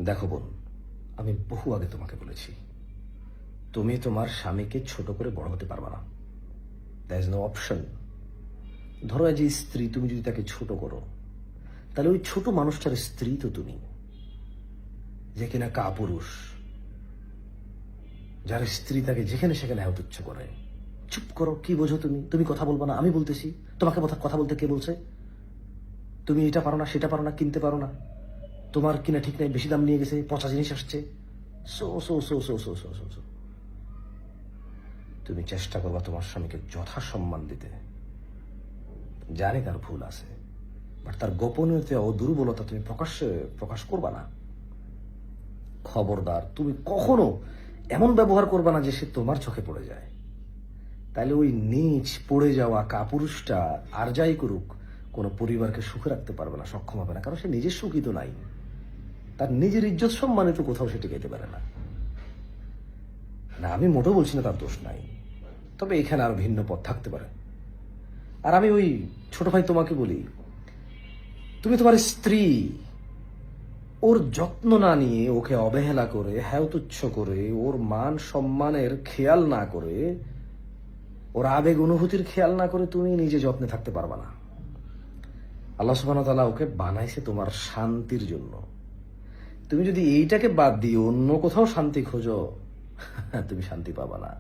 দেখো বোন, আমি বহু আগে তোমাকে বলেছি, তুমি তোমার স্বামীকে ছোট করে বড় হতে পারবে না। There is no option. ধরো যে স্ত্রী, তুমি যদি তাকে ছোট করো, তাহলে ওই ছোট মানুষটার স্ত্রী তো তুমি, যে কিনা কাপুরুষ, যার স্ত্রী তাকে যেখানে সেখানে তুচ্ছ করে। চুপ করো, কি বোঝো তুমি? তুমি কথা বলবো না? আমি বলতেছি, তোমাকে কথা বলতে কে বলছে? তুমি এটা পারো না, সেটা পারো না, কিনতে পারো না, তোমার কিনা ঠিক নাই, বেশি দাম নিয়ে গেছে, পচা জিনিস আসছে। So so so so so so so so তুমি চেষ্টা করবা তোমার স্বামীকে যথাসম্মান দিতে। জানি তার ভুল আছে, বাট তার গোপনীয়তা ও দুর্বলতা তুমি প্রকাশ করবা না। খবরদার, তুমি কখনো এমন ব্যবহার করবা না যে সে তোমার চোখে পড়ে যায়। তাইলে ওই নিচ পড়ে যাওয়া কাপুরুষটা আর যাই করুক, কোনো পরিবারকে সুখে রাখতে পারবে না, সক্ষম হবে না, কারণ সে নিজের সুখী তো নাই। তার নিজের ইজ্জত সম্মানে তো কোথাও সে টিকাইতে পারে না। না, আমি মোটেও বলছি না তার দোষ নাই, তবে এখানে আরো ভিন্ন পথ থাকতে পারে। আর আমি ওই ছোট ভাই তোমাকে বলি, তুমি তোমার স্ত্রী, ওর যত্ন না নিয়ে, ওকে অবহেলা করে, তুচ্ছ করে, ওর মান সম্মানের খেয়াল না করে, ওর আবেগ অনুভূতির খেয়াল না করে তুমি নিজে যত্নে থাকতে পারবা না। আল্লাহ সুবহানাহু ওয়া তাআলা ওকে বানাইছে তোমার শান্তির জন্য। তুমি যদি এইটাকে বাদ দিয়ে অন্য কোথাও শান্তি খোঁজো, তুমি শান্তি পাবা না।